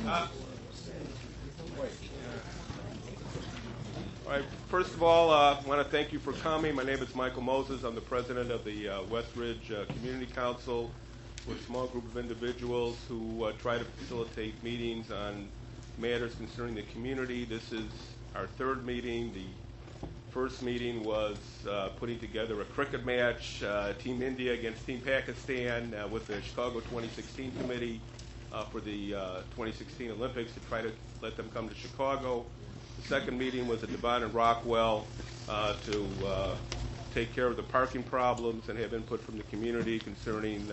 All right. First of all, I want to thank you for coming. My name is Michael Moses. I'm the president of the Westridge Community Council. We're a small group of individuals who try to facilitate meetings on matters concerning the community. This is our third meeting. The first meeting was putting together a cricket match, Team India against Team Pakistan, with the Chicago 2016 committee for the 2016 Olympics to try to let them come to Chicago. The second meeting was at Devon and Rockwell to take care of the parking problems and have input from the community concerning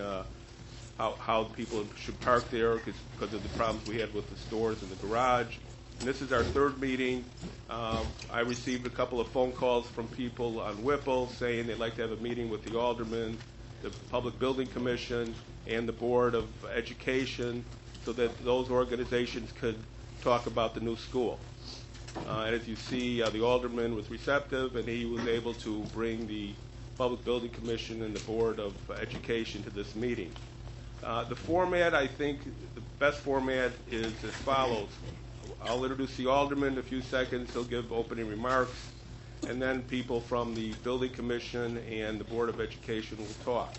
how people should park there because of the problems we had with the stores and the garage. And this is our third meeting. I received a couple of phone calls from people on Whipple saying they'd like to have a meeting with the alderman, the Public Building Commission, and the Board of Education so that those organizations could talk about the new school. And as you see, the alderman was receptive, and he was able to bring the Public Building Commission and the Board of Education to this meeting. The format, I think, the best format is as follows. I'll introduce the alderman in a few seconds. He'll give opening remarks, and then people from the Building Commission and the Board of Education will talk.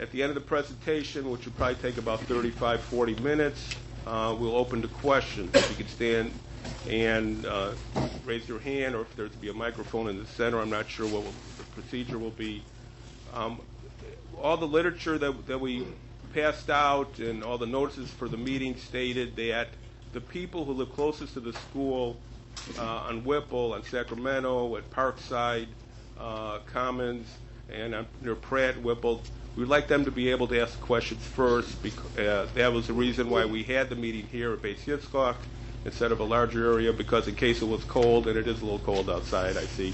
At the end of the presentation, which will probably take about 35, 40 minutes, we'll open to questions. You can stand and raise your hand, or if there's to be a microphone in the center. I'm not sure what the procedure will be. All the literature that we passed out and all the notices for the meeting stated that the people who live closest to the school on Whipple, on Sacramento, at Parkside, Commons, and near Pratt, Whipple, we'd like them to be able to ask questions first. Because, that was the reason why we had the meeting here at Base Yitzchak instead of a larger area, because in case it was cold, and it is a little cold outside, I see,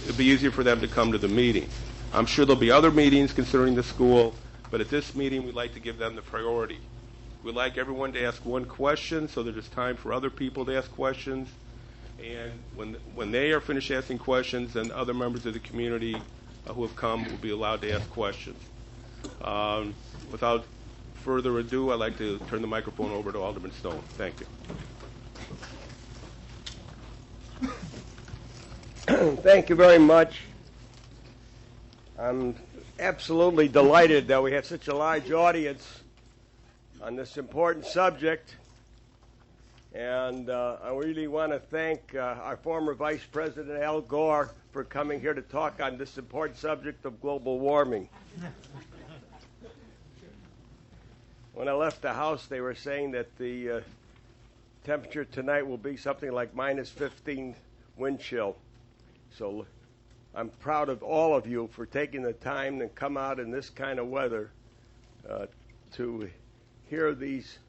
it'd be easier for them to come to the meeting. I'm sure there'll be other meetings concerning the school, but at this meeting, we'd like to give them the priority. We'd like everyone to ask one question so that there's time for other people to ask questions. And when they are finished asking questions, then other members of the community who have come will be allowed to ask questions. Without further ado, I'd like to turn the microphone over to Alderman Stone. Thank you. Thank you very much. I'm absolutely delighted that we have such a large audience on this important subject. And I really want to thank our former Vice President Al Gore for coming here to talk on this important subject of global warming. When I left the house, they were saying that the temperature tonight will be something like minus 15 wind chill. So I'm proud of all of you for taking the time to come out in this kind of weather to hear these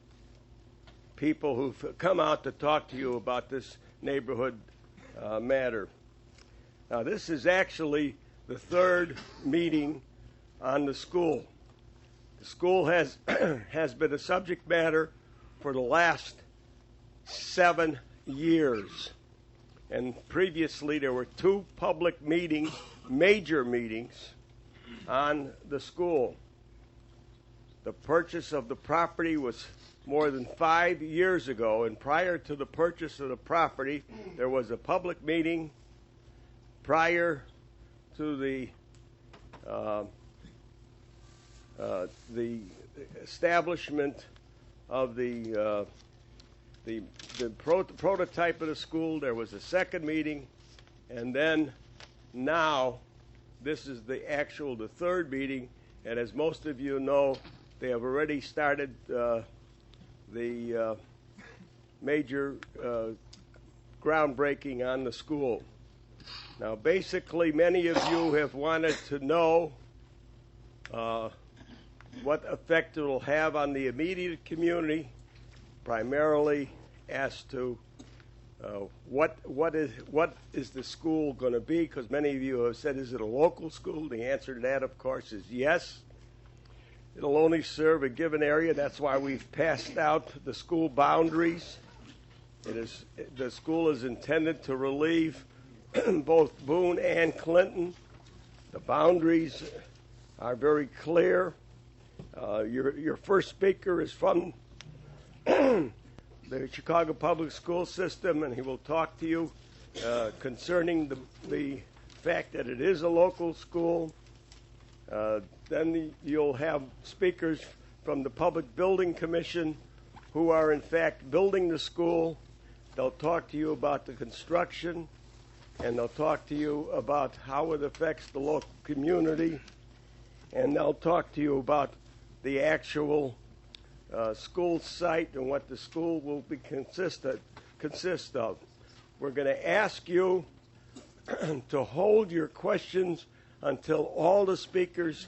people who've come out to talk to you about this neighborhood matter. Now, this is actually the third meeting on the school. The school has has been a subject matter for the last 7 years. And previously there were 2 public meetings, major meetings, on the school. The purchase of the property was more than 5 years ago, and prior to the purchase of the property, there was a public meeting prior to the establishment of the prototype of the school. There was a second meeting, and then now this is the third meeting, and as most of you know, they have already started the major groundbreaking on the school. Now, basically, many of you have wanted to know what effect it will have on the immediate community, primarily as to what is the school going to be, because many of you have said, is it a local school? The answer to that, of course, is yes. It'll only serve a given area. That's why we've passed out the school boundaries. The school is intended to relieve both Boone and Clinton. The boundaries are very clear. Your first speaker is from the Chicago public school system, and he will talk to you concerning the fact that it is a local school. Then you'll have speakers from the Public Building Commission who are in fact building the school. They'll talk to you about the construction, and they'll talk to you about how it affects the local community, and they'll talk to you about the actual school site and what the school will be consist of. We're going to ask you to hold your questions until all the speakers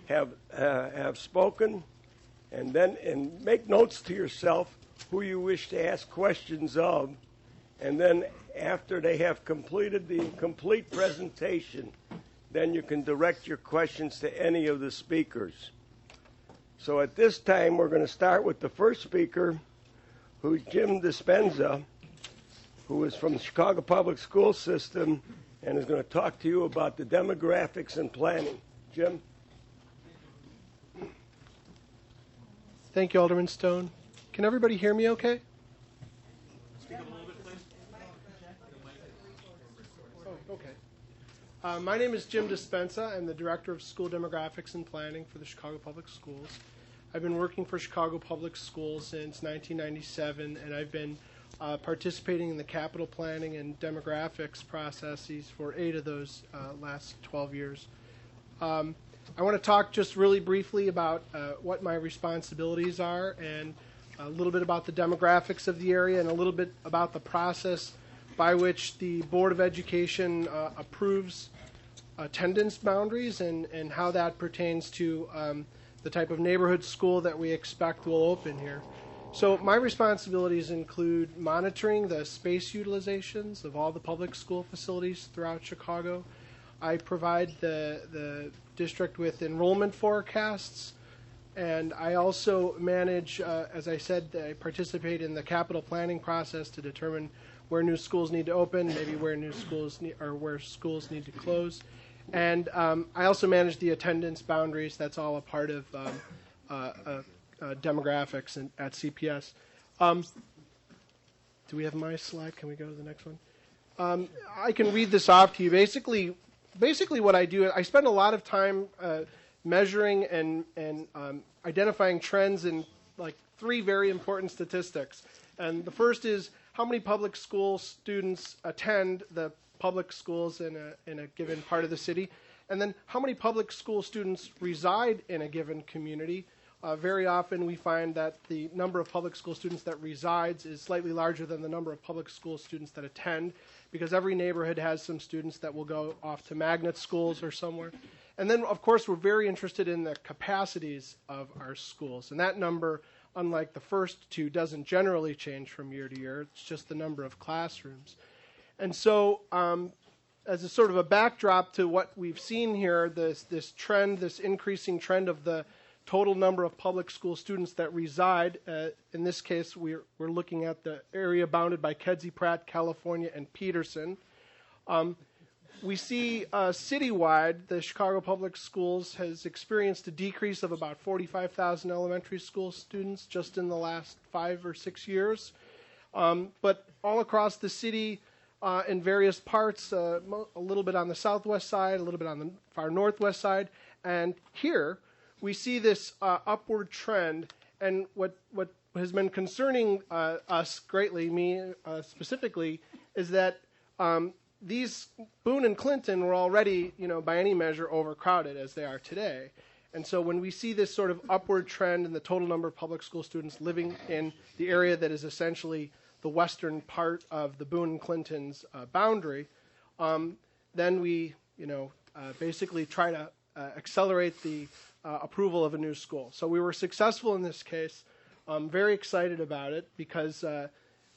have spoken, and make notes to yourself who you wish to ask questions of, and then after they have completed the complete presentation, then you can direct your questions to any of the speakers. So at this time, we're going to start with the first speaker, who's Jim Dispenza, who is from the Chicago Public School System and is going to talk to you about the demographics and planning. Jim? Thank you, Alderman Stone. Can everybody hear me okay? Speak up a little bit, please. Oh, okay. My name is Jim Dispenza. I'm the Director of School Demographics and Planning for the Chicago Public Schools. I've been working for Chicago Public Schools since 1997, and I've been participating in the capital planning and demographics processes for 8 of those last 12 years. I want to talk just really briefly about what my responsibilities are, and a little bit about the demographics of the area, and a little bit about the process by which the Board of Education approves attendance boundaries, and how that pertains to the type of neighborhood school that we expect will open here. So my responsibilities include monitoring the space utilizations of all the public school facilities throughout Chicago. I provide the district with enrollment forecasts, and I also manage, as I said, I participate in the capital planning process to determine where new schools need to open, maybe where new schools where schools need to close. And I also manage the attendance boundaries. That's all a part of demographics at CPS. Do we have my slide? Can we go to the next one? I can read this off to you. Basically what I do is I spend a lot of time measuring and identifying trends in like 3 very important statistics. And the first is how many public school students attend the public schools in a given part of the city, and then how many public school students reside in a given community. Very often we find that the number of public school students that resides is slightly larger than the number of public school students that attend, because every neighborhood has some students that will go off to magnet schools or somewhere. And then, of course, we're very interested in the capacities of our schools. And that number, unlike the first 2, doesn't generally change from year to year. It's just the number of classrooms. And so as a sort of a backdrop to what we've seen here, this trend, this increasing trend of the total number of public school students that reside, in this case we're looking at the area bounded by Kedzie, Pratt, California, and Peterson. We see citywide, the Chicago Public Schools has experienced a decrease of about 45,000 elementary school students just in the last 5 or 6 years. But all across the city, in various parts, a little bit on the southwest side, a little bit on the far northwest side, and here we see this upward trend. And what has been concerning us greatly, me specifically, is that these Boone and Clinton were already, by any measure, overcrowded as they are today. And so when we see this sort of upward trend in the total number of public school students living in the area that is essentially the western part of the Boone and Clinton's boundary, then we, basically try to accelerate the approval of a new school. So we were successful in this case. I'm very excited about it because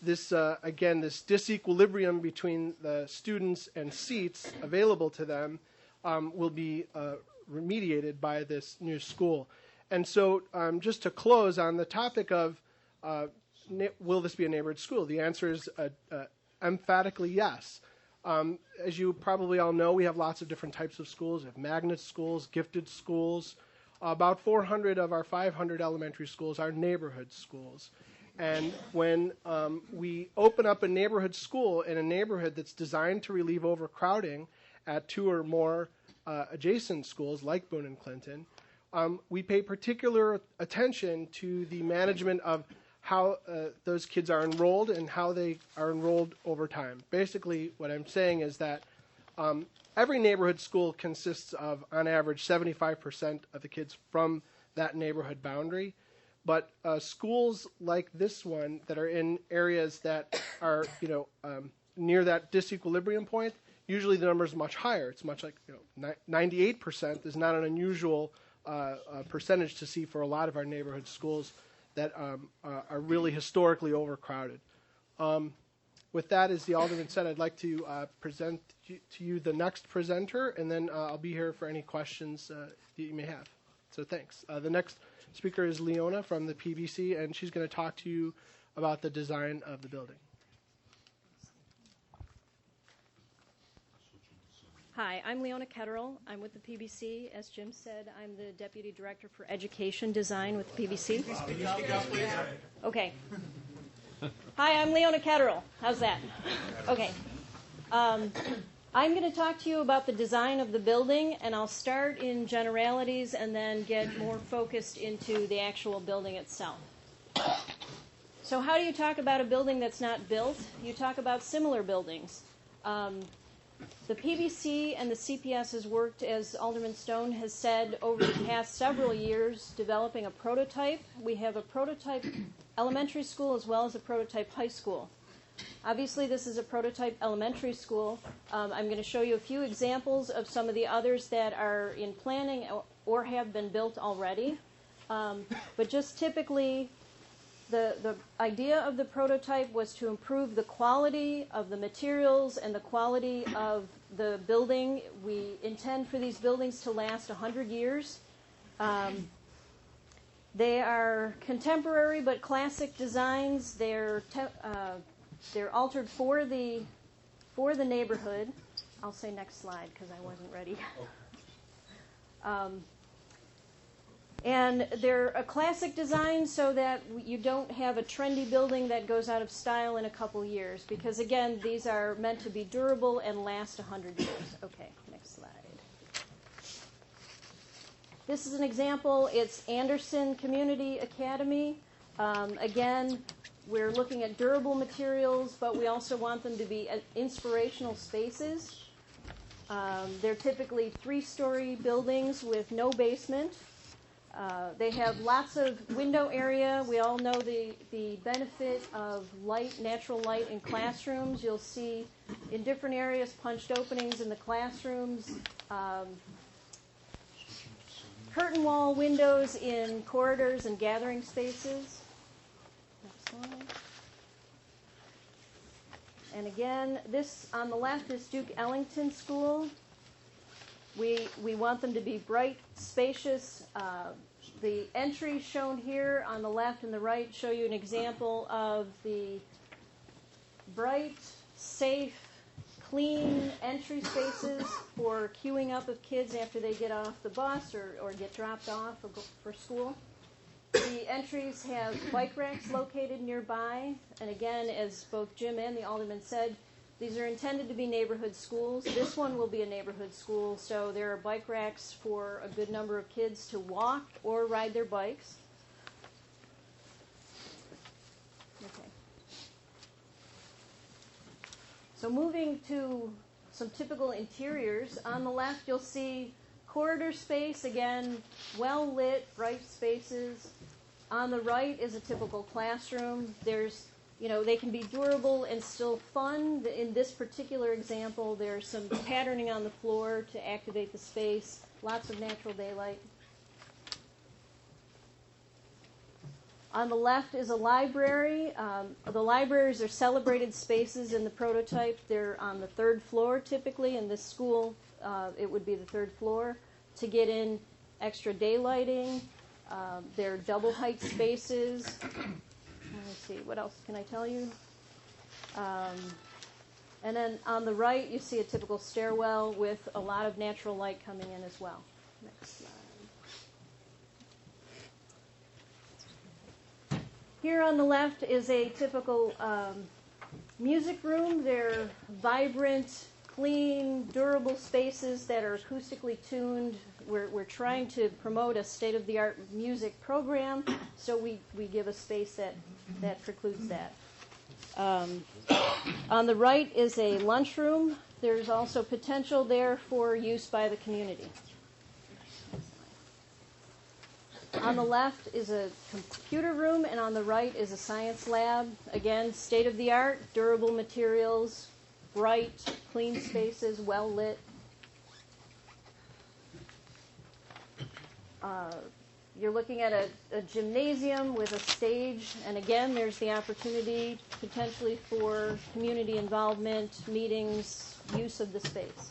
this disequilibrium between the students and seats available to them will be remediated by this new school. And so just to close on the topic of will this be a neighborhood school, the answer is emphatically yes. As you probably all know, we have lots of different types of schools. We have magnet schools, gifted schools. About 400 of our 500 elementary schools are neighborhood schools. And when we open up a neighborhood school in a neighborhood that's designed to relieve overcrowding at 2 or more adjacent schools like Boone and Clinton, we pay particular attention to the management of how those kids are enrolled and how they are enrolled over time. Basically, what I'm saying is that every neighborhood school consists of, on average, 75% of the kids from that neighborhood boundary. But schools like this one that are in areas that are, near that disequilibrium point, usually the number is much higher. It's much like 98% is not an unusual percentage to see for a lot of our neighborhood schools that are really historically overcrowded. With that, as the Alderman said, I'd like to present to you the next presenter, and then I'll be here for any questions that you may have. So thanks. The next speaker is Leona from the PBC, and she's going to talk to you about the design of the building. Hi, I'm Leona Ketterl. I'm with the PBC. As Jim said, I'm the Deputy Director for Education Design with the PBC. Okay. Hi, I'm Leona Ketterl. How's that? Okay. I'm going to talk to you about the design of the building, and I'll start in generalities and then get more focused into the actual building itself. So how do you talk about a building that's not built? You talk about similar buildings. The PBC and the CPS has worked, as Alderman Stone has said, over the past several years developing a prototype. We have a prototype elementary school as well as a prototype high school. Obviously, this is a prototype elementary school. I'm going to show you a few examples of some of the others that are in planning or have been built already. But just typically, the idea of the prototype was to improve the quality of the materials and the quality of the building. We intend for these buildings to last 100 years. They are contemporary but classic designs. They're altered for the neighborhood. I'll say next slide because I wasn't ready. And they're a classic design so that you don't have a trendy building that goes out of style in a couple years. Because, again, these are meant to be durable and last 100 years. Okay, next slide. This is an example. It's Anderson Community Academy. Again, we're looking at durable materials, but we also want them to be inspirational spaces. They're typically 3-story buildings with no basement. They have lots of window area. We all know the benefit of light, natural light in classrooms. You'll see in different areas punched openings in the classrooms, curtain wall windows in corridors and gathering spaces. Next slide. And again, this on the left is Duke Ellington School. We want them to be bright, spacious. The entries shown here on the left and the right show you an example of the bright, safe, clean entry spaces for queuing up of kids after they get off the bus or get dropped off or go for school. The entries have bike racks located nearby. And again, as both Jim and the Alderman said, these are intended to be neighborhood schools. This one will be a neighborhood school, so there are bike racks for a good number of kids to walk or ride their bikes. Okay. So moving to some typical interiors. On the left, you'll see corridor space, again, well-lit, bright spaces. On the right is a typical classroom. They can be durable and still fun. In this particular example, there's some patterning on the floor to activate the space, lots of natural daylight. On the left is a library. The libraries are celebrated spaces in the prototype. They're on the 3rd floor typically. In this school, it would be the 3rd floor. To get in extra daylighting, they're double height spaces. Let's see, what else can I tell you? And then on the right, you see a typical stairwell with a lot of natural light coming in as well. Next slide. Here on the left is a typical music room. They're vibrant, clean, durable spaces that are acoustically tuned. We're trying to promote a state-of-the-art music program, so we give a space that precludes that. On the right is a lunchroom. There's also potential there for use by the community. On the left is a computer room, and on the right is a science lab. Again, state-of-the-art, durable materials, bright, clean spaces, well lit. You're looking at a gymnasium with a stage, and again, there's the opportunity potentially for community involvement, meetings, use of the space.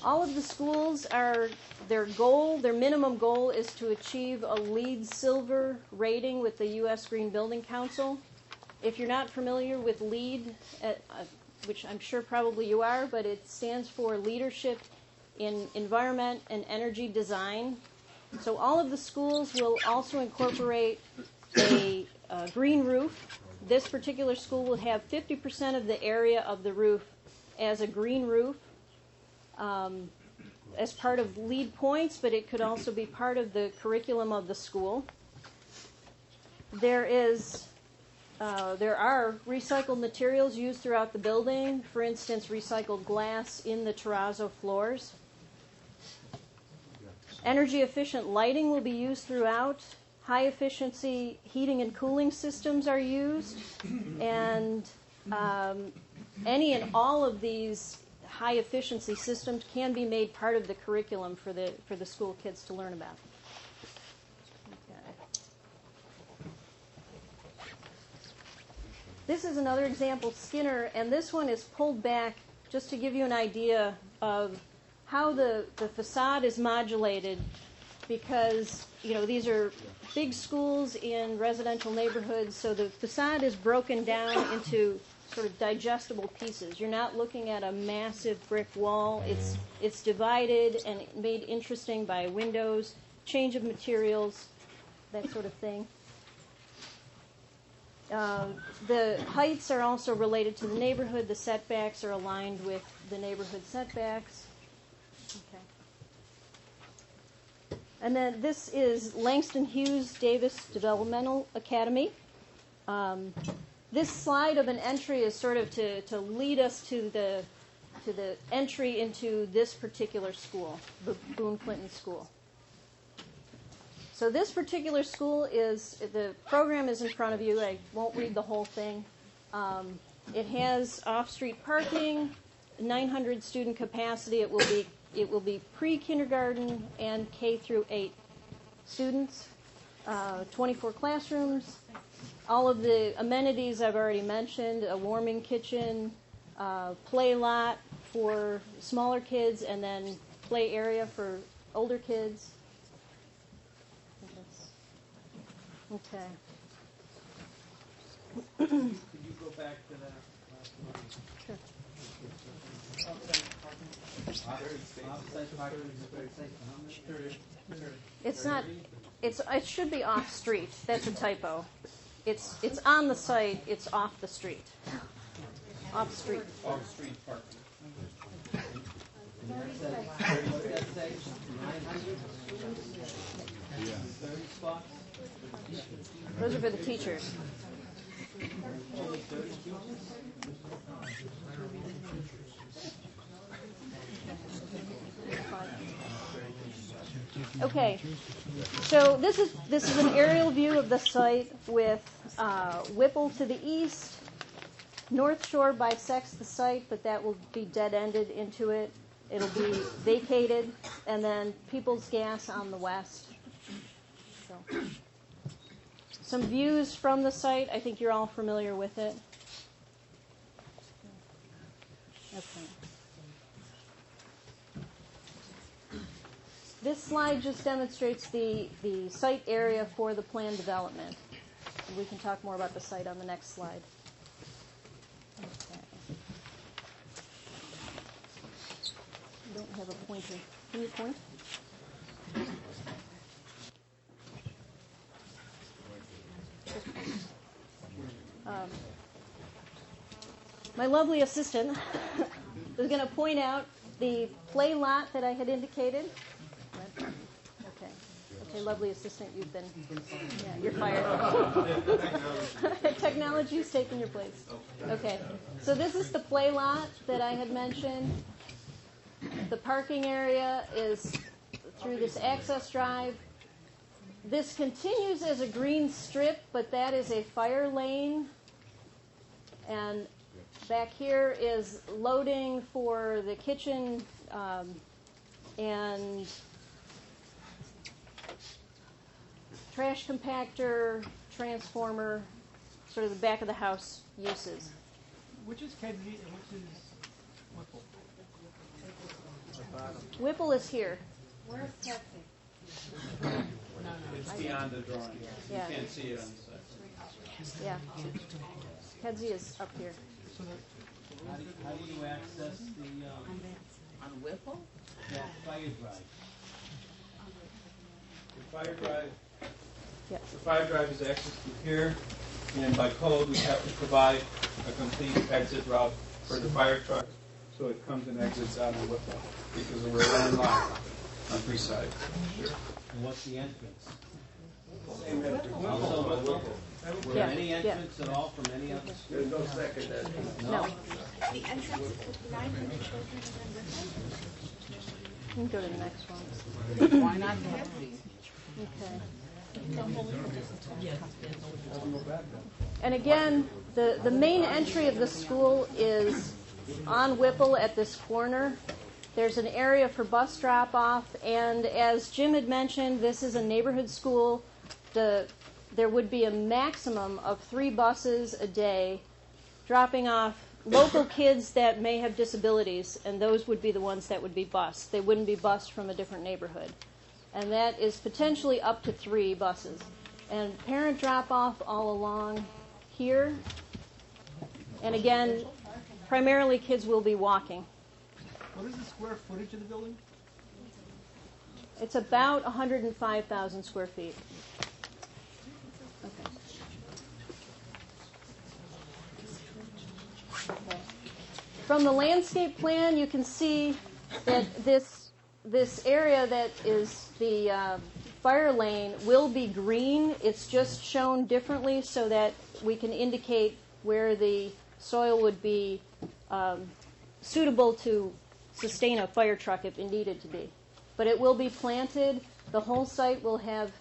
All of the schools their minimum goal is to achieve a LEED Silver rating with the U.S. Green Building Council. If you're not familiar with LEED, which I'm sure probably you are, but it stands for Leadership in Environment and Energy Design. So all of the schools will also incorporate a green roof. This particular school will have 50% of the area of the roof as a green roof. As part of LEED points, but it could also be part of the curriculum of the school. There are recycled materials used throughout the building. For instance, recycled glass in the terrazzo floors. Energy efficient lighting will be used throughout. High efficiency heating and cooling systems are used, and any and all of these high efficiency systems can be made part of the curriculum for the school kids to learn about. Okay. This is another example, Skinner, and this one is pulled back just to give you an idea of how the facade is modulated, because these are big schools in residential neighborhoods, so the facade is broken down into sort of digestible pieces. You're not looking at a massive brick wall. It's divided and made interesting by windows, change of materials, that sort of thing. The heights are also related to the neighborhood. The setbacks are aligned with the neighborhood setbacks. Okay. And then this is Langston Hughes Davis Developmental Academy. This slide of an entry is sort of to lead us to the entry into this particular school, the Boone Clinton School. So this particular school the program is in front of you. I won't read the whole thing. It has off-street parking, 900 student capacity. It will be pre-kindergarten and K through 8 students, 24 classrooms. All of the amenities I've already mentioned, a warming kitchen, play lot for smaller kids, and then play area for older kids. Okay. Could you go back to that last one? Sure. It's not. It should be off street. That's a typo. It's on the site. It's off the street. Off street. Off street parking. Those are for the teachers. Okay, so this is an aerial view of the site with Whipple to the east. North Shore bisects the site, but that will be dead-ended into it. It'll be vacated, and then Peoples Gas on the west. So, some views from the site. I think you're all familiar with it. Okay. This slide just demonstrates the site area for the planned development. We can talk more about the site on the next slide. Okay. I don't have a pointer. Can you point? My lovely assistant is going to point out the play lot that I had indicated. Okay. Okay, lovely assistant, you've been, yeah, you're fired. Technology's taking your place. Okay, so this is the play lot that I had mentioned. The parking area is through this access drive. This continues as a green strip, but that is a fire lane. And back here is loading for the kitchen and trash compactor, transformer, sort of the back of the house uses. Which is Kedzie and which is Whipple? Whipple is here. Where's Kedzie? It's beyond the drawing. Yeah. You can't see it on the side. Yeah. Kedzie is up here. So how do you access the On Whipple? fire drive? The fire drive. Yep. The fire drive is accessed through here, and by code, we have to provide a complete exit route for the fire truck, so it comes and exits out of Whipple, because we're landlocked on three sides. And what's the entrance? Same entrance. Also, Whipple. Were there Yeah, any yeah. entrance at all from any other school? There's no second entrance. No. The entrance line for the children is on Whipple? You can go to the next one. Why not Kedzie? Okay. And again, the main entry of the school is on Whipple at this corner. There's an area for bus drop-off, and as Jim had mentioned, this is a neighborhood school. There would be a maximum of 3 buses a day dropping off local kids that may have disabilities, and those would be the ones that would be bused. They wouldn't be bused from a different neighborhood. And that is potentially up to 3 buses. And parent drop-off all along here. And again, primarily kids will be walking. What is the square footage of the building? It's about 105,000 square feet. Okay. From the landscape plan, you can see that this area that is the fire lane will be green. It's just shown differently so that we can indicate where the soil would be suitable to sustain a fire truck if it needed to be. But it will be planted. The whole site will have,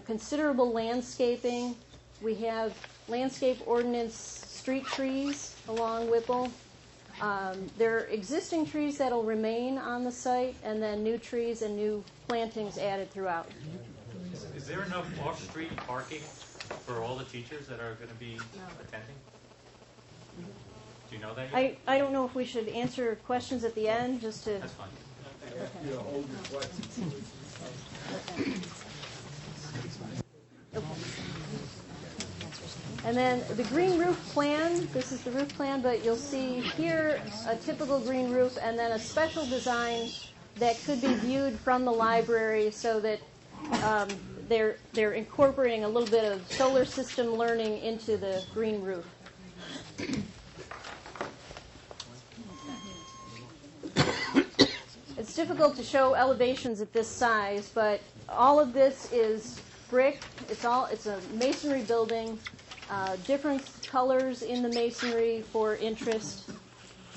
considerable landscaping. We have landscape ordinance street trees along Whipple. There are existing trees that will remain on the site, and then new trees and new plantings added throughout. Is there enough off-street parking for all the teachers that are going to be attending? Do you know that yet? I don't know if we should answer questions at the end, just to... That's fine. Okay. And then the green roof plan, this is the roof plan, but you'll see here a typical green roof and then a special design that could be viewed from the library so that they're incorporating a little bit of solar system learning into the green roof. It's difficult to show elevations at this size, but all of this is brick. It's a masonry building. Different colors in the masonry for interest.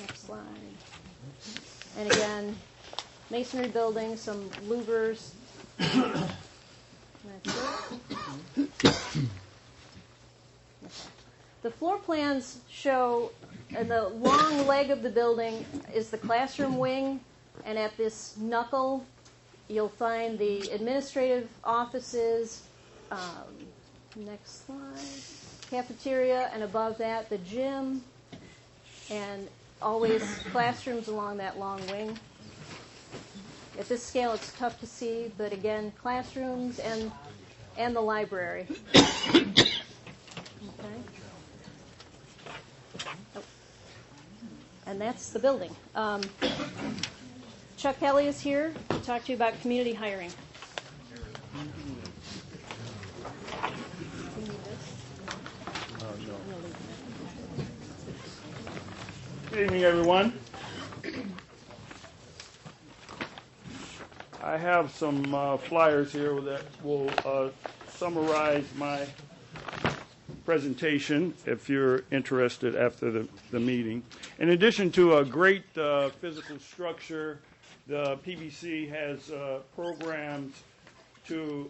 Next slide. And again, masonry building, some louvers. That's it. Okay. The floor plans show, the long leg of the building is the classroom wing, and at this knuckle, you'll find the administrative offices. Next slide. Cafeteria, and above that, the gym, and always classrooms along that long wing. At this scale, it's tough to see, but again, classrooms and the library. Okay. Oh. And that's the building. Chuck Kelly is here to talk to you about community hiring. Good evening, everyone. I have some flyers here that will summarize my presentation if you're interested after the meeting. In addition to a great physical structure, the PBC has programs to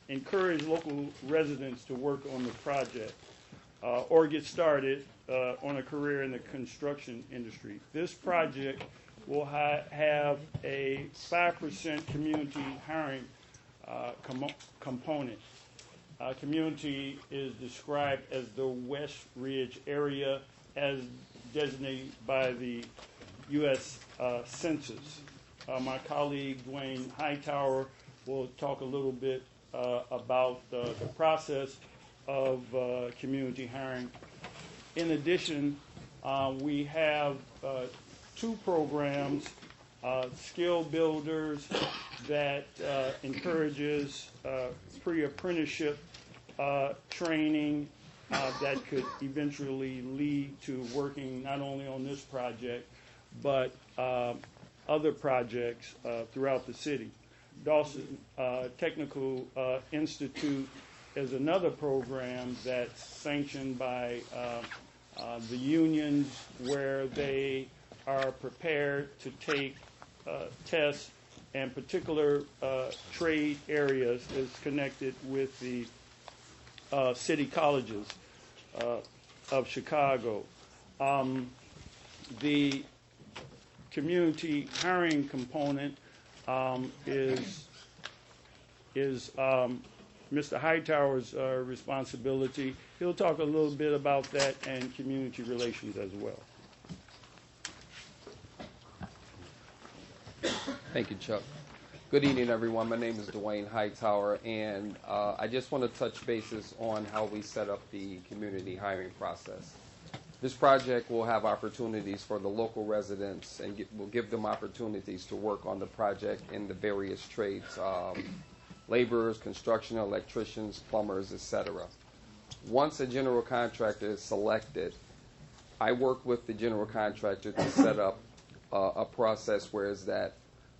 encourage local residents to work on the project or get started on a career in the construction industry. This project will have a 5% community hiring component. Community is described as the West Ridge area as designated by the U.S. Census. My colleague Dwayne Hightower will talk a little bit about the process of community hiring. In addition, we have two programs, Skill Builders, that encourages pre-apprenticeship training that could eventually lead to working not only on this project, but other projects throughout the city. Dawson Technical Institute is another program that's sanctioned by the unions, where they are prepared to take tests, and particular trade areas is connected with the city colleges of Chicago. The community hiring component is Mr. Hightower's responsibility. He'll talk a little bit about that and community relations as well. Thank you, Chuck. Good evening, everyone. My name is Dwayne Hightower, and I just want to touch bases on how we set up the community hiring process. This project will have opportunities for the local residents, and will give them opportunities to work on the project in the various trades, laborers, construction, electricians, plumbers, etc. Once a general contractor is selected, I work with the general contractor to set up a process where is that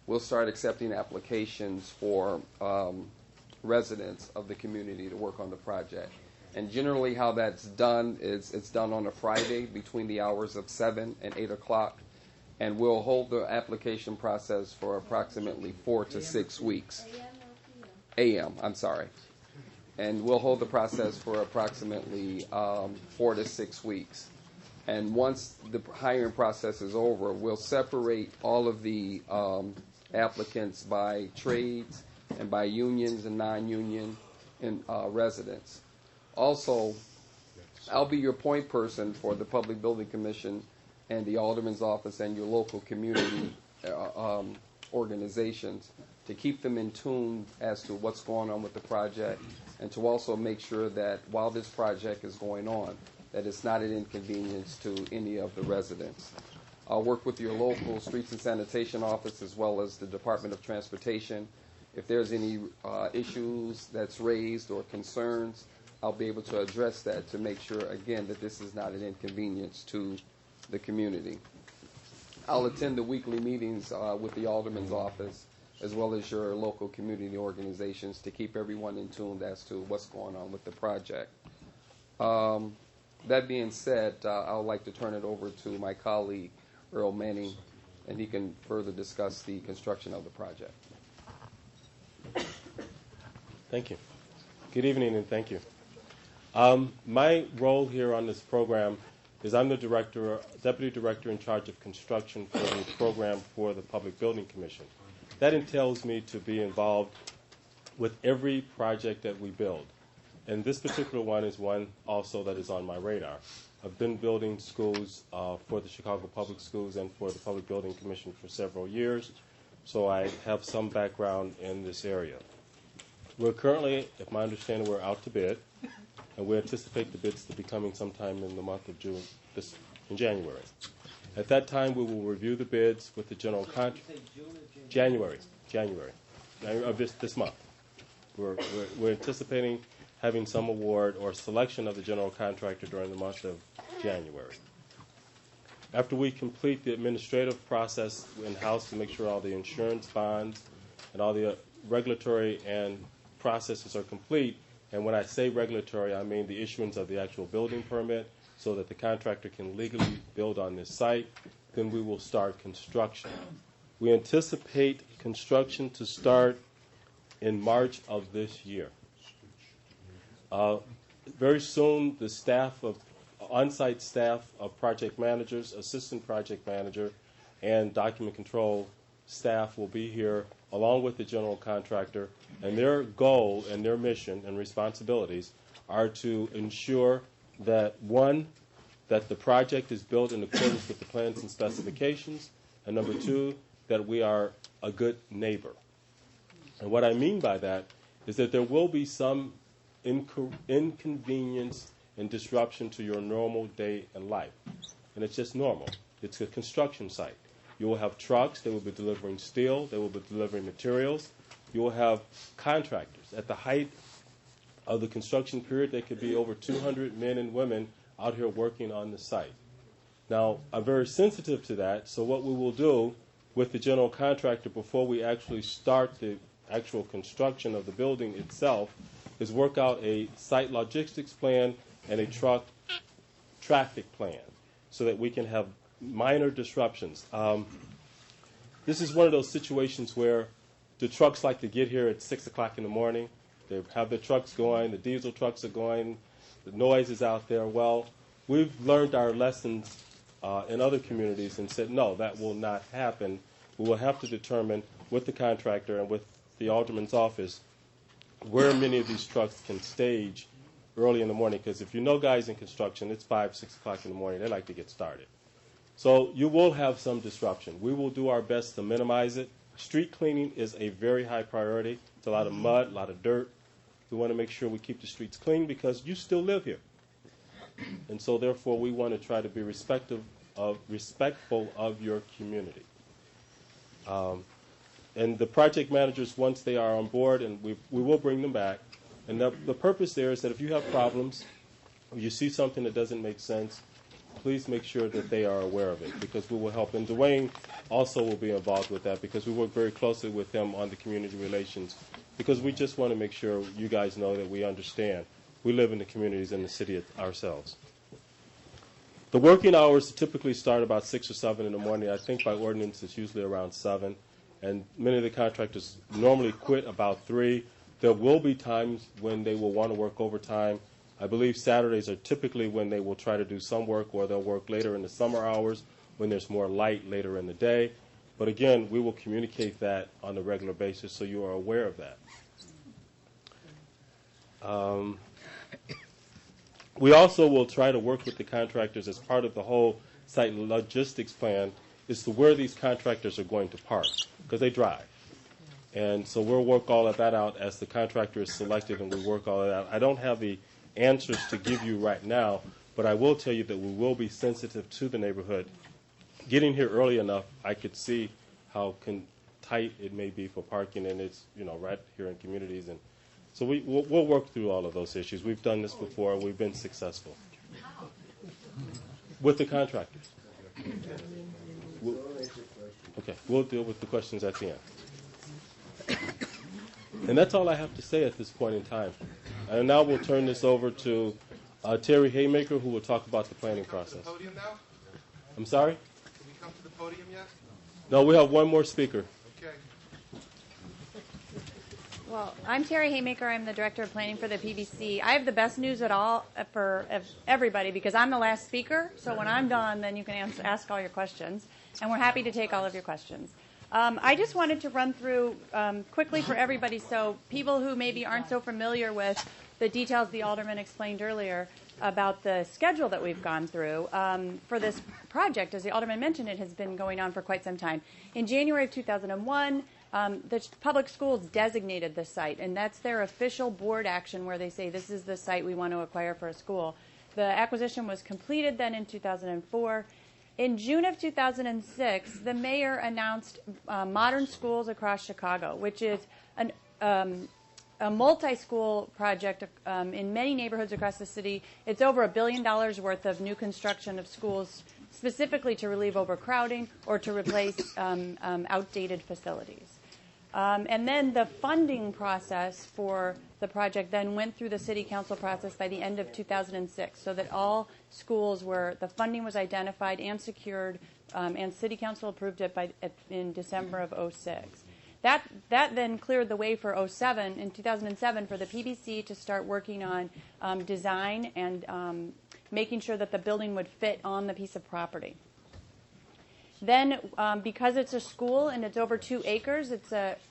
we'll start accepting applications for residents of the community to work on the project. And generally how that's done is it's done on a Friday between the hours of 7 and 8 o'clock. And we'll hold the application process for approximately 4 to 6 weeks. AM, I'm sorry. And we'll hold the process for approximately 4 to 6 weeks. And once the hiring process is over, we'll separate all of the applicants by trades and by unions and non-union and residents. Also, I'll be your point person for the Public Building Commission and the Alderman's office and your local community organizations to keep them in tune as to what's going on with the project, and to also make sure that while this project is going on, that it's not an inconvenience to any of the residents. I'll work with your local streets and sanitation office as well as the Department of Transportation. If there's any issues that's raised or concerns, I'll be able to address that to make sure, again, that this is not an inconvenience to the community. I'll attend the weekly meetings with the Alderman's office as well as your local community organizations to keep everyone in tune as to what's going on with the project. That being said, I would like to turn it over to my colleague, Earl Manning, and he can further discuss the construction of the project. Thank you. Good evening, and thank you. My role here on this program is I'm the deputy director in charge of construction for the program for the Public Building Commission. That entails me to be involved with every project that we build. And this particular one is one also that is on my radar. I've been building schools for the Chicago Public Schools and for the Public Building Commission for several years, so I have some background in this area. We're currently, if my understanding, we're out to bid, and we anticipate the bids to be coming sometime in the month of June, in January. At that time, we will review the bids with the general contractor. January of this month. We're anticipating having some award or selection of the general contractor during the month of January. After we complete the administrative process in-house to make sure all the insurance bonds and all the regulatory and processes are complete, and when I say regulatory, I mean the issuance of the actual building permit so that the contractor can legally build on this site, then we will start construction. We anticipate construction to start in March of this year. Very soon, the staff of on-site staff of project managers, assistant project manager, and document control staff will be here along with the general contractor, and their goal and their mission and responsibilities are to ensure that, one, that the project is built in accordance with the plans and specifications, and number two, that we are a good neighbor. And what I mean by that is that there will be some inconvenience and disruption to your normal day in life. And it's just normal. It's a construction site. You will have trucks. They will be delivering steel. They will be delivering materials. You will have contractors. At the height of the construction period, there could be over 200 men and women out here working on the site. Now, I'm very sensitive to that, so what we will do with the general contractor before we actually start the actual construction of the building itself is work out a site logistics plan and a truck traffic plan so that we can have minor disruptions. This is one of those situations where the trucks like to get here at 6 o'clock in the morning. They have the trucks going, the diesel trucks are going, the noise is out there. Well, we've learned our lessons in other communities and said, no, that will not happen. We will have to determine with the contractor and with the alderman's office where many of these trucks can stage early in the morning, because if you know guys in construction, it's 5, 6 o'clock in the morning. They like to get started. So you will have some disruption. We will do our best to minimize it. Street cleaning is a very high priority. It's a lot of mud, a lot of dirt. We want to make sure we keep the streets clean because you still live here. And so therefore we want to try to be respectful of your community. And the project managers, once they are on board, and we will bring them back. And the purpose there is that if you have problems, or you see something that doesn't make sense, please make sure that they are aware of it, because we will help. And Dwayne also will be involved with that, because we work very closely with them on the community relations, because we just want to make sure you guys know that we understand. We live in the communities in the city ourselves. The working hours typically start about 6 or 7 in the morning. I think by ordinance it's usually around 7. And many of the contractors normally quit about 3. There will be times when they will want to work overtime. I believe Saturdays are typically when they will try to do some work, or they'll work later in the summer hours when there's more light later in the day. But again, we will communicate that on a regular basis so you are aware of that. We also will try to work with the contractors as part of the whole site logistics plan is to where these contractors are going to park, because they drive. And so we'll work all of that out as the contractor is selected, and we work all of that out. I don't have the answers to give you right now, but I will tell you that we will be sensitive to the neighborhood. Getting here early enough, I could see how tight it may be for parking, and it's right here in communities. And so we'll work through all of those issues. We've done this before. We've been successful with the contractors. Okay, we'll deal with the questions at the end. And that's all I have to say at this point in time. And now we'll turn this over to Terry Haymaker, who will talk about the planning process. Can we come to the podium now? I'm sorry? Can we come to the podium yet? No, we have one more speaker. Okay. Well, I'm Terry Haymaker. I'm the Director of Planning for the PBC. I have the best news for everybody, because I'm the last speaker. So when I'm done, then you can ask all your questions. And we're happy to take all of your questions. I just wanted to run through quickly for everybody, so people who maybe aren't so familiar with the details the Alderman explained earlier about the schedule that we've gone through for this project. As the Alderman mentioned, it has been going on for quite some time. In January of 2001, the public schools designated the site, and that's their official board action where they say this is the site we want to acquire for a school. The acquisition was completed then in 2004. In June of 2006, the mayor announced Modern Schools Across Chicago, which is a multi-school project in many neighborhoods across the city. It's over $1 billion worth of new construction of schools specifically to relieve overcrowding or to replace outdated facilities. And then the funding process for the project then went through the city council process by the end of 2006, so that all schools were, the funding was identified and secured, and city council approved it in December of 2006. That then cleared the way for 2007, for the PBC to start working on design and making sure that the building would fit on the piece of property. Then, because it's a school and it's over 2 acres,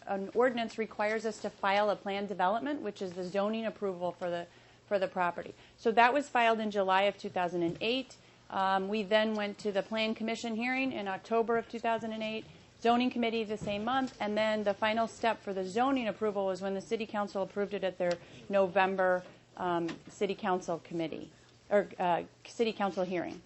an ordinance requires us to file a plan development, which is the zoning approval for the property. So that was filed in July of 2008. We then went to the Plan Commission hearing in October of 2008, Zoning Committee the same month, and then the final step for the zoning approval was when the City Council approved it at their November City Council committee, or City Council hearing.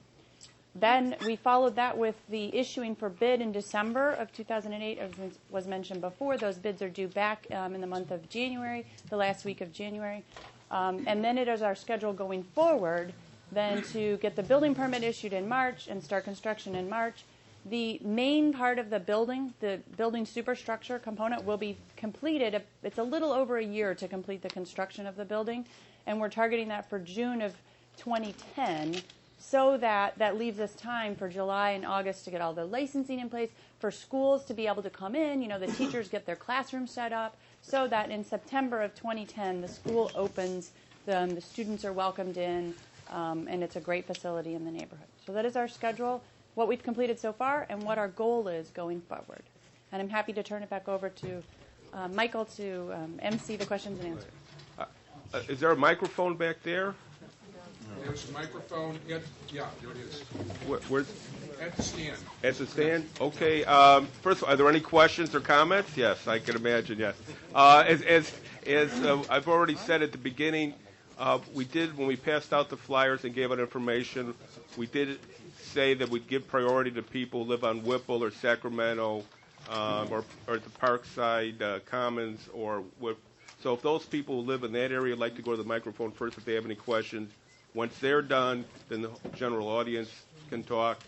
Then we followed that with the issuing for bid in December of 2008, as was mentioned before. Those bids are due back in the month of January, the last week of January. And then it is our schedule going forward then to get the building permit issued in March and start construction in March. The main part of the building superstructure component, will be completed. It's a little over a year to complete the construction of the building, and we're targeting that for June of 2010. So that leaves us time for July and August to get all the licensing in place, for schools to be able to come in, the teachers get their classrooms set up, so that in September of 2010, the school opens, the students are welcomed in, and it's a great facility in the neighborhood. So that is our schedule, what we've completed so far, and what our goal is going forward. And I'm happy to turn it back over to Michael to MC the questions and answers. Is there a microphone back there? There's a microphone. There it is. Where's? At the stand. At the stand? Okay. First of all, are there any questions or comments? Yes, I can imagine, yes. As I've already said at the beginning, we did, when we passed out the flyers and gave out information, we did say that we'd give priority to people who live on Whipple or Sacramento or at the Parkside Commons. So if those people who live in that area would like to go to the microphone first if they have any questions, once they're done, then the general audience can talk.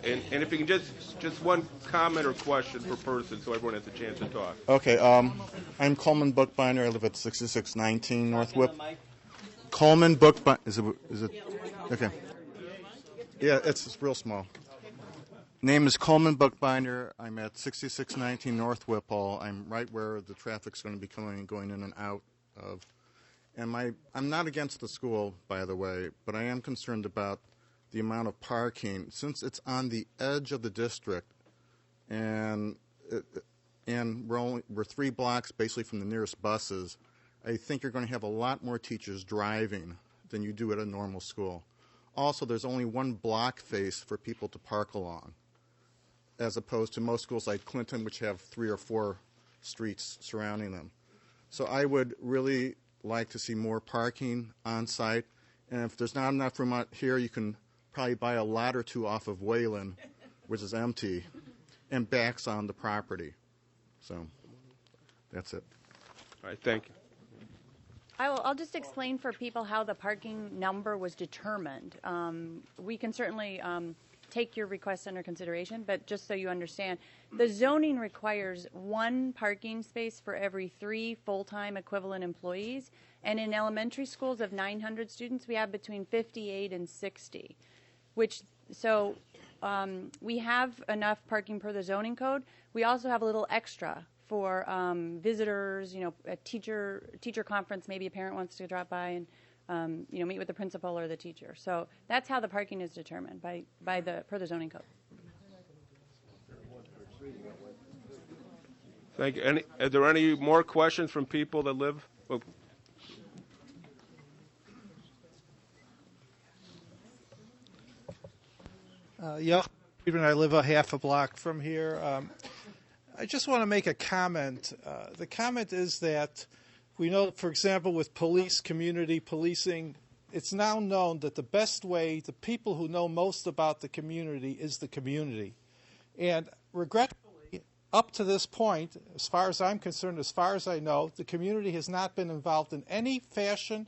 And if you can just one comment or question per person so everyone has a chance to talk. Okay, I'm Coleman Bookbinder. I live at 6619 North Whip. Coleman Bookbinder. Is it? Okay. Yeah, it's real small. Name is Coleman Bookbinder. I'm at 6619 North Whipple. I'm right where the traffic's going to be going in and out of. And I'm not against the school, by the way, but I am concerned about the amount of parking. Since it's on the edge of the district, and we're 3 blocks basically from the nearest buses, I think you're going to have a lot more teachers driving than you do at a normal school. Also, there's only 1 block face for people to park along, as opposed to most schools like Clinton, which have 3 or 4 streets surrounding them. So I would really like to see more parking on site. And if there's not enough room out here, you can probably buy a lot or 2 off of Wayland, which is empty, and backs on the property. So that's it. All right, thank you. I'll just explain for people how the parking number was determined. We can certainly take your request under consideration, but just so you understand, the zoning requires 1 parking space for every 3 full-time equivalent employees, and in elementary schools of 900 students, we have between 58 and 60, so we have enough parking per the zoning code. We also have a little extra for visitors, a teacher conference, maybe a parent wants to drop by and meet with the principal or the teacher. So that's how the parking is determined per the zoning code. Thank you. Are there any more questions from people that live? Oh. Even I live a half a block from here. I just want to make a comment. The comment is that we know, for example, with community policing, it's now known that the best way, the people who know most about the community is the community. And regretfully, up to this point, as far as I'm concerned, as far as I know, the community has not been involved in any fashion.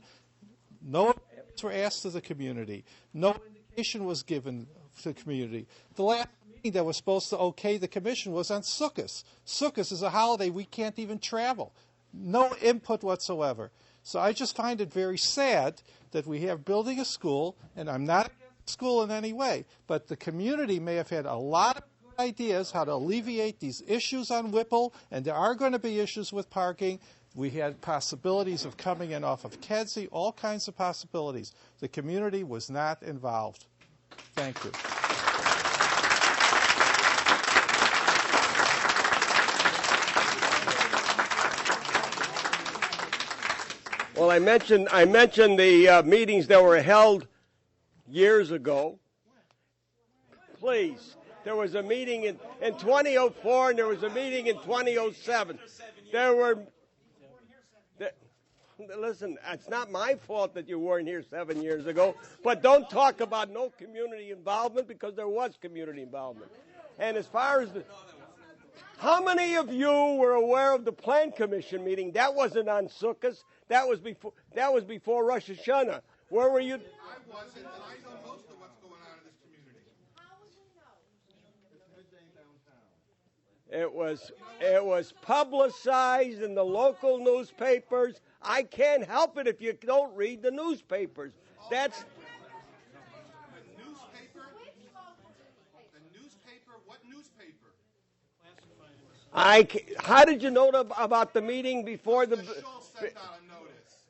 No amendments were asked to the community. No indication was given to the community. The last meeting that was supposed to okay the commission was on Sukkot. Sukkot is a holiday we can't even travel. No input whatsoever. So I just find it very sad that we have building a school, and I'm not against school in any way, but the community may have had a lot of good ideas how to alleviate these issues on Whipple, and there are going to be issues with parking. We had possibilities of coming in off of Kedzie, all kinds of possibilities. The community was not involved. Thank you. Well, I mentioned the meetings that were held years ago. Please, there was a meeting in 2004 and there was a meeting in 2007. Listen, it's not my fault that you weren't here 7 years ago, but don't talk about no community involvement, because there was community involvement. And as far as how many of you were aware of the Plan Commission meeting? That wasn't on Sukkot. That was before Rosh Hashanah. Where were you? I wasn't, and I know most of what's going on in this community. It was publicized in the local newspapers. I can't help it if you don't read the newspapers. That's The newspaper? What newspaper? How did you know about the meeting before the? Schultz sent out a notice.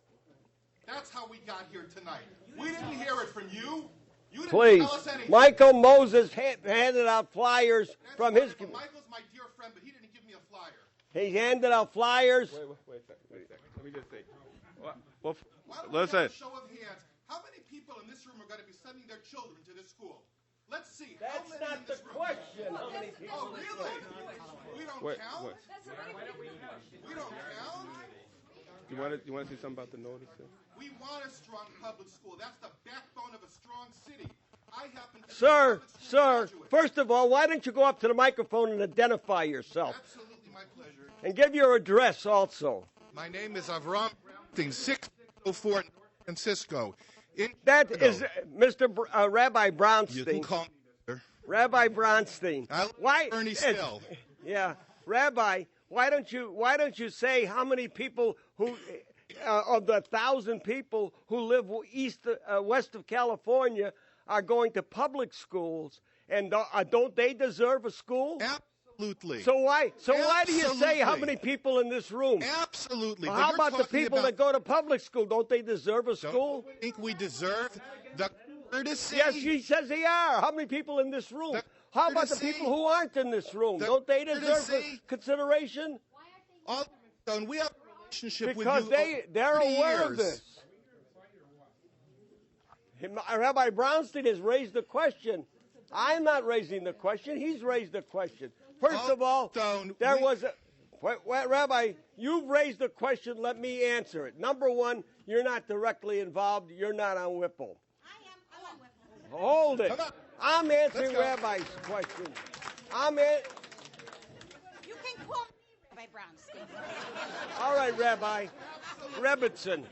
That's how we got here tonight. We didn't hear it from you. You didn't Please, tell us anything. Michael Moses handed out flyers from his. Michael's my dear friend, but he didn't give me a flyer. He handed out flyers. Wait a second. Let me just say. Well, Why don't listen. we have a show of hands? How many people in this room are going to be sending their children to this school? Let's see. That's how many not in the this room? question. How many people? Oh, really? We don't count? Wait. We don't count? You want to say something about the notice? We want a strong public school. That's the backbone of a strong city. I happen to be a Sir, public school graduate. first of all, why don't you go up to the microphone and identify yourself? Absolutely, my pleasure. And give your address also. My name is Avram Brownstein, 604 North Francisco. That is Mr. Rabbi Brownstein. You can call me Mr. Rabbi Brownstein. I live Why? in Bernie still. Yeah, Rabbi. Why don't you say how many people who of the 1,000 people who live west of California are going to public schools, and don't they deserve a school? Absolutely. So why do you say how many people in this room? Absolutely. Well, But how you're about the talking people that go to public school? Don't they deserve a school? Don't you think we deserve the courtesy? Yes, she says they are. How many people in this room? How about the people who aren't in this room? Don't they deserve consideration? And we have a relationship because with you they're for aware of years. this. Rabbi Brownstein has raised the question. I'm not raising the question. He's raised the question. First of all, Rabbi, you've raised the question. Let me answer it. Number one, you're not directly involved. You're not on Whipple. I am. I'm on Whipple. Hold it. I'm answering Rabbi's question. You can call me Rabbi Brownstein. All right, Rabbi. Rebbitzin.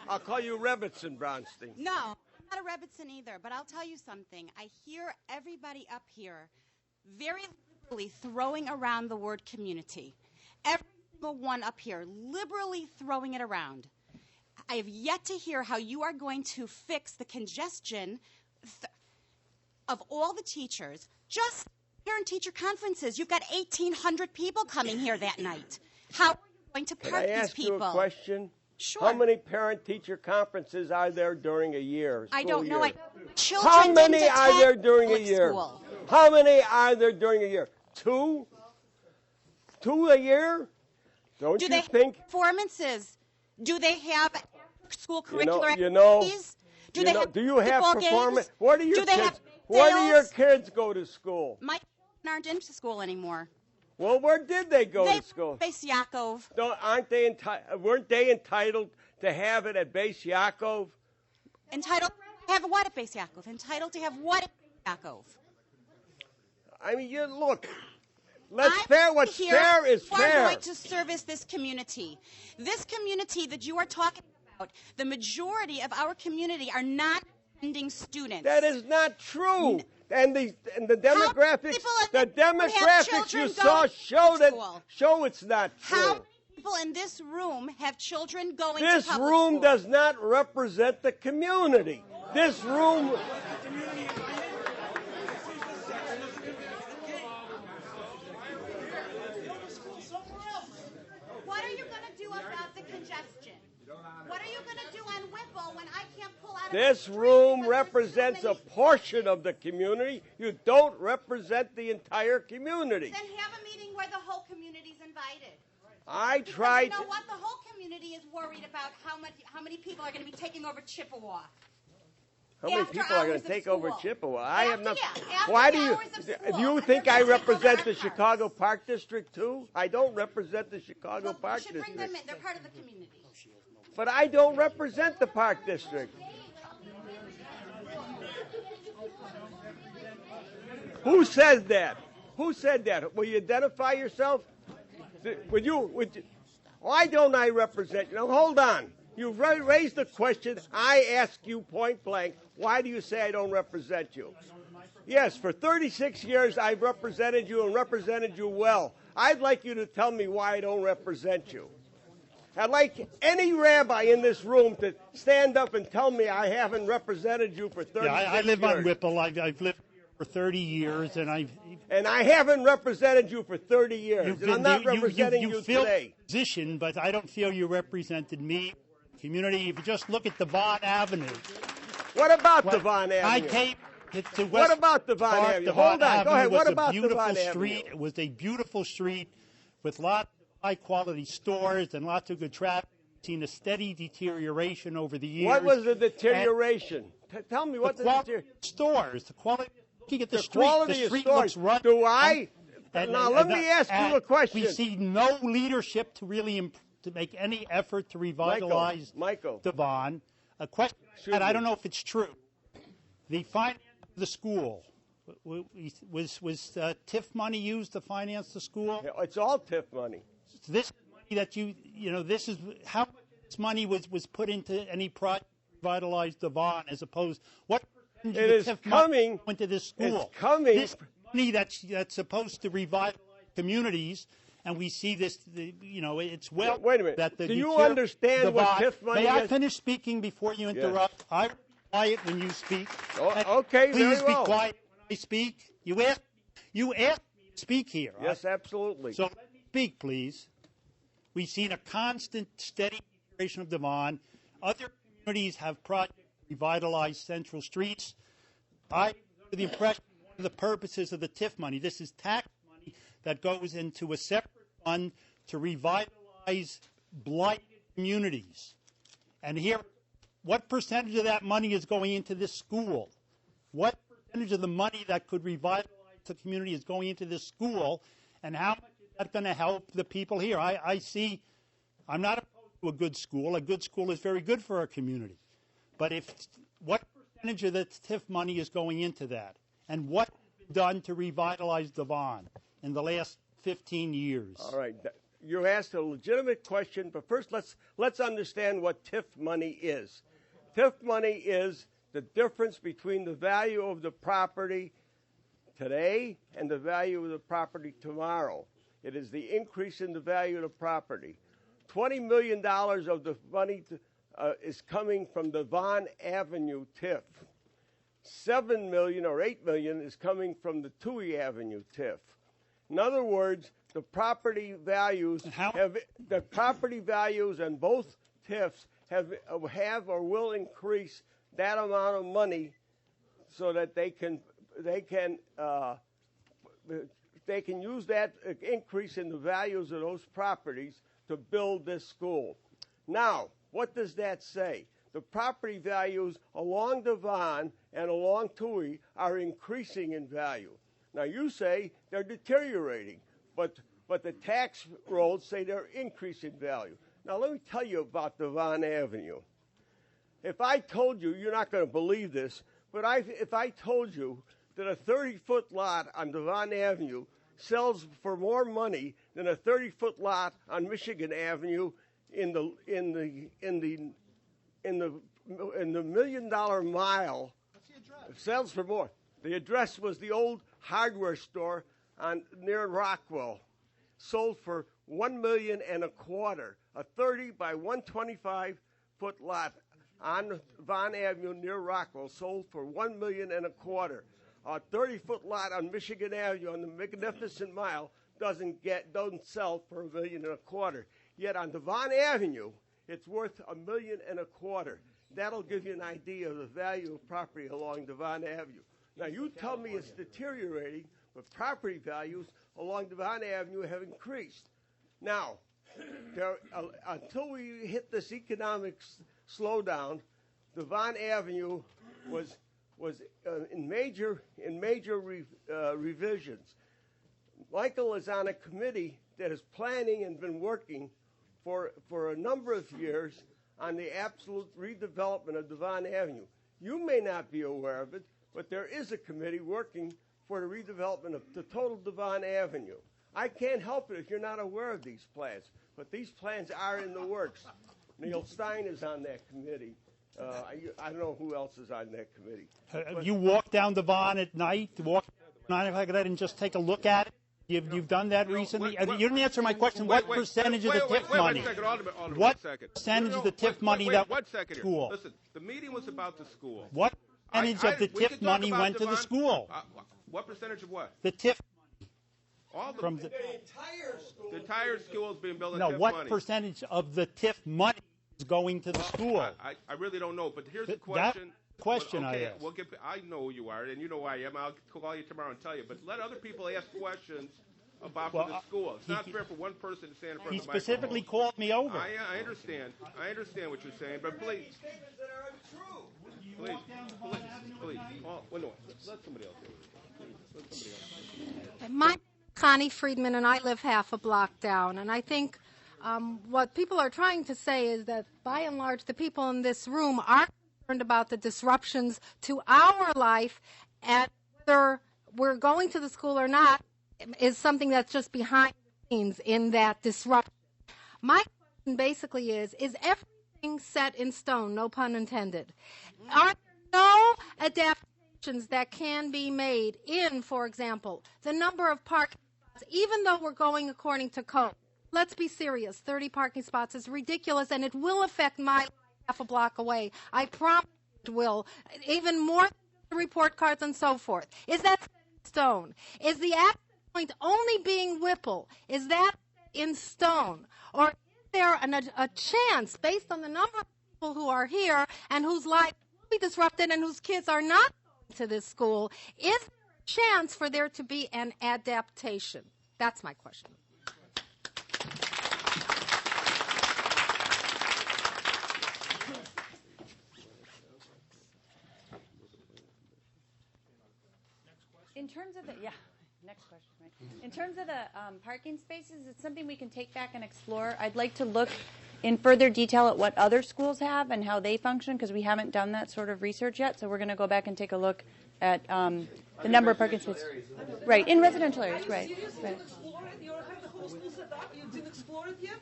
I'll call you Rebbitzin Brownstein. No, I'm not a Rebbitzin either, but I'll tell you something. I hear everybody up here very liberally throwing around the word community. Every single one up here liberally throwing it around. I have yet to hear how you are going to fix the congestion of all the teachers. Just parent-teacher conferences. You've got 1,800 people coming here that night. How are you going to park Can I these ask people? you a question? Sure. How many parent-teacher conferences are there during a year? I don't know. Year? Children How many didn't are there attend during a public year? school. How many are there during a year? Two? 2 a year? Don't Do you they think? have performances? Do they have school curricular activities? Do you have performance? games? Where do your Do they kids? have Where do your sales? kids go to school? My children aren't into school anymore. Well, where did they go They to school? Beis Yaakov. Weren't they entitled to have it at Beis Yaakov? Entitled to have what at Beis Yaakov? Entitled to have what at Beis Yaakov? I mean, look, What's fair is fair. You are going to service this community. This community that you are talking about, the majority of our community are not attending students. That is not true. And the demographics, you saw show it's not true. How many people in this room have children going to public school? This room does not represent the community. This room. What are you going to do about the congestion? What are you going to do on Whipple when I can't pull out of This room represents a portion of the community. You don't represent the entire community. Then have a meeting where the whole community is invited. I tried. You know what? The whole community is worried about how many people are going to be taking over Chippewa. How many people are going to take over Chippewa? I have not. After Why the do you? hours of school, You think I represent the Chicago Park District too? I don't represent the Chicago Park You should bring them District. in. They're part of the community. But I don't represent the Park District. Who says that? Who said that? Will you identify yourself? Why don't I represent you? Now, hold on. You've raised the question. I ask you point blank, why do you say I don't represent you? Yes, for 36 years I've represented you and represented you well. I'd like you to tell me why I don't represent you. I'd like any rabbi in this room to stand up and tell me I haven't represented you for 36 years. I live on Whipple. I've lived here for 30 years, and I haven't represented you for 30 years, and I'm not representing you today. Position, but I don't feel you represented me, community. If you just look at Devon Avenue. What about Devon Avenue? I came to West What about Devon Avenue? Hold on, go ahead. What about Devon Avenue? It was a beautiful street with lots of high-quality stores and lots of good traffic. We've seen a steady deterioration over the years. What was the deterioration? Tell me what the deterioration. Stores, the quality. Looking at the street, quality the street of looks stores. rough. Do I? Now let me ask you a question. We see no leadership to really to make any effort to revitalize Devon. A question, and I don't know if it's true. The finance of the school was TIF money used to finance the school? Yeah, it's all TIF money. This money that this is how much this money was put into any project to revitalize Devon, as opposed what percentage of the TIF money went to this school? It's coming. This money that's supposed to revitalize communities. And we see this, it's well. Wait a minute. That Do you understand what TIF money is? May I finish speaking before you interrupt? Yes. I will be quiet when you speak. Okay, please very well. Be quiet when I speak. You asked me to speak here. Yes, absolutely. So let me speak, please. We've seen a constant, steady deterioration of Devon. Other communities have projects to revitalize central streets. I was under the impression one of the purposes of the TIF money, this is tax money that goes into a separate fund to revitalize blighted communities. And here, what percentage of that money is going into this school? What percentage of the money that could revitalize the community is going into this school? And how much is that going to help the people here? I'm not opposed to a good school. A good school is very good for our community. But what percentage of the TIF money is going into that? And what has been done to revitalize Devon in the last 15 years? All right. You asked a legitimate question, but first let's understand what TIF money is. TIF money is the difference between the value of the property today and the value of the property tomorrow. It is the increase in the value of the property. $20 million of the money is coming from the Devon Avenue TIF. $7 million or $8 million is coming from the Touhy Avenue TIF. In other words, the property values and both TIFs have or will increase that amount of money so that they can use that increase in the values of those properties to build this school. Now, what does that say? The property values along Devon and along Touhy are increasing in value. Now, you say they're deteriorating, but the tax rolls say they're increasing value. Now, let me tell you about Devon Avenue. If I told you, you're not going to believe this, but if I told you that a 30-foot lot on Devon Avenue sells for more money than a 30-foot lot on Michigan Avenue in the $1 million mile. It sells for more. The address was the old hardware store near Rockwell. Sold for $1.25 million, a 30 by 125-foot lot on Vaughn Avenue near Rockwell. Sold for $1.25 million. A 30-foot lot on Michigan Avenue on the Magnificent Mile doesn't sell for $1.25 million. Yet on the Vaughn Avenue, it's worth $1.25 million. That'll give you an idea of the value of property along the Vaughn Avenue. Now, you tell me it's deteriorating, but property values along the Vaughn Avenue have increased. Now, until we hit this economic slowdown, the Vaughn Avenue was in major revisions. Michael is on a committee that is planning and been working for a number of years on the absolute redevelopment of the Vaughn Avenue. You may not be aware of it, but there is a committee working for the redevelopment of the total Devon Avenue. I can't help it if you're not aware of these plans, but these plans are in the works. Neil Stein is on that committee. I don't know who else is on that committee. You walk down Devon at night, walk 9 o'clock at night and just take a look at it? You've done that recently? You didn't answer my question. What percentage of the TIF money? What percentage of the TIF money that went to the school? Listen, the meeting was about the school. What percentage of the TIF money went to the school? What percentage of what? The TIF all the, from the entire school. The entire school is being billed in TIF money. What percentage of the TIF money is going to the school? I really don't know, but here's the question. I asked. I know who you are, and you know who I am. I'll call you tomorrow and tell you. But let other people ask questions about the school. It's not fair for one person to stand in front of the microphone. He specifically called me over. I understand. I understand what you're saying, but please. Please. Oh, no. Let somebody else do it. Please. Let somebody else. My name is Connie Friedman, and I live half a block down. And I think what people are trying to say is that, by and large, the people in this room are concerned about the disruptions to our life, and whether we're going to the school or not is something that's just behind the scenes in that disruption. My question basically is everything set in stone, no pun intended? Are there no adaptations that can be made in, for example, the number of parking spots, even though we're going according to code? Let's be serious. 30 parking spots is ridiculous, and it will affect my life half a block away. I promise it will, even more than the report cards and so forth. Is that set in stone? Is the access point only being Whipple? Is that set in stone? Or is there a chance, based on the number of people who are here and whose lives will be disrupted and whose kids are not going to this school, is there a chance for there to be an adaptation? That's my question. In terms of the, next question, right? In terms of the parking spaces, it's something we can take back and explore. I'd like to look in further detail at what other schools have and how they function, because we haven't done that sort of research yet. So we're going to go back and take a look at the number of parking spaces. Right, in residential areas, right. You didn't explore it yet?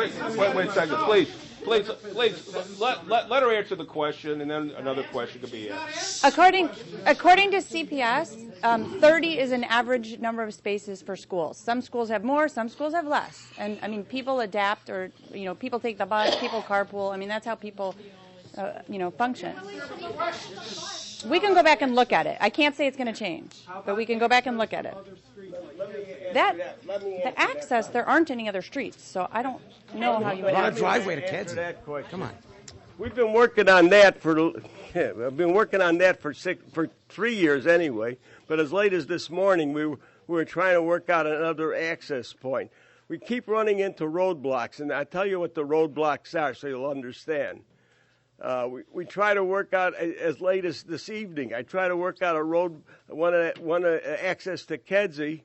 Wait a second, please. Let her answer the question, and then another question could be asked. According to CPS, 30 is an average number of spaces for schools. Some schools have more, some schools have less. And I mean, people adapt, or people take the bus, people carpool. I mean, that's how people, function. We can go back and look at it. I can't say it's going to change, but we can go back and look at it. The access, there aren't any other streets, so I don't know how you would. A driveway to kids. Come on. We've been working on that for 3 years anyway. But as late as this morning, we were trying to work out another access point. We keep running into roadblocks, and I'll tell you what the roadblocks are, so you'll understand. We try to work out, as late as this evening, I try to work out a road, one access to Kedzie,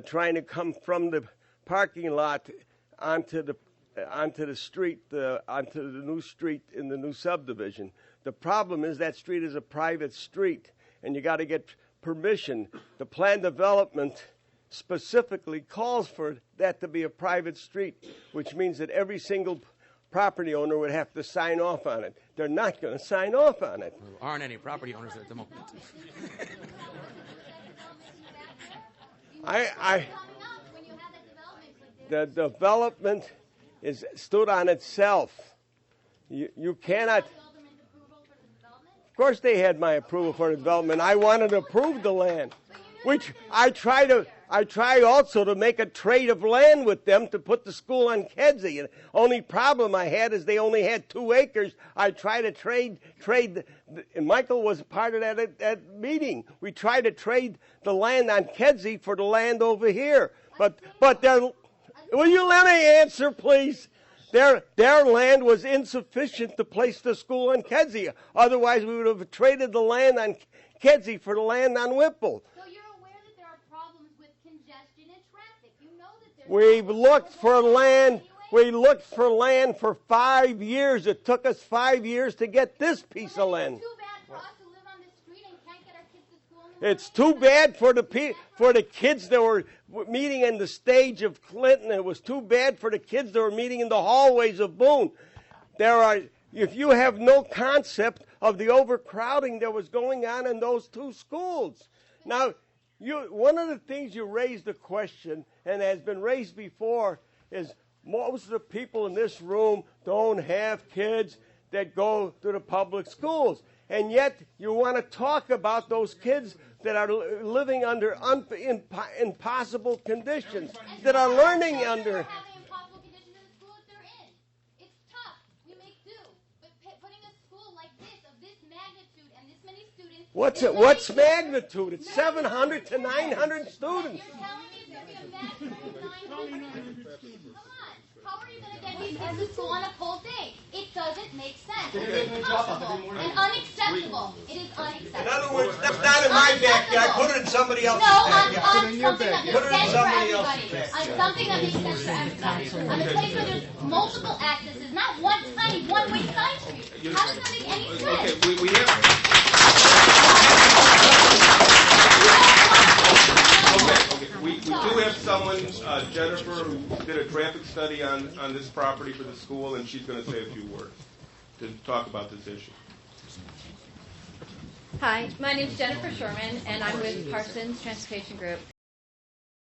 trying to come from the parking lot onto the street, onto the new street in the new subdivision. The problem is that street is a private street, and you got to get permission. The plan development specifically calls for that to be a private street, which means that every single property owner would have to sign off on it. They're not going to sign off on it. There aren't any property owners at the moment. The development stood on itself. You cannot. Of course, they had my approval for the development. I wanted to approve the land, which I try also to make a trade of land with them to put the school on Kedzie. The only problem I had is they only had 2 acres. I tried to trade, and Michael was part of that meeting. We tried to trade the land on Kedzie for the land over here. But will you let me answer, please? Their land was insufficient to place the school on Kedzie. Otherwise, we would have traded the land on Kedzie for the land on Whipple. So you're aware that there are problems with congestion and traffic. You know that there's We've looked for land. We looked for land for 5 years. It took us 5 years to get this piece of land. too bad for us to live on this street and can't get our kids to school. It's too bad for the kids that were meeting in the stage of Clinton. It was too bad for the kids that were meeting in the hallways of Boone. If you have no concept of the overcrowding that was going on in those 2 schools. Now, one of the things you raised a question, and has been raised before, is most of the people in this room don't have kids that go to the public schools. And yet you want to talk about those kids that are living under impossible conditions, that are learning under. What's magnitude? It's 700 to 900 students. How are you going to get these kids to school on a cold day? It doesn't make sense. It's impossible and unacceptable. It is unacceptable. In other words, that's not in my backyard. Put it in somebody else's backyard. On something that makes sense for everybody. Backyard. On something that makes sense for everybody. On a place where there's multiple accesses, not one tiny one-way side street. How does that make any sense? Okay, we have. We do have someone, Jennifer, who did a traffic study on this property for the school, and she's going to say a few words to talk about this issue. Hi, my name is Jennifer Sherman, and I'm with Parsons Transportation Group.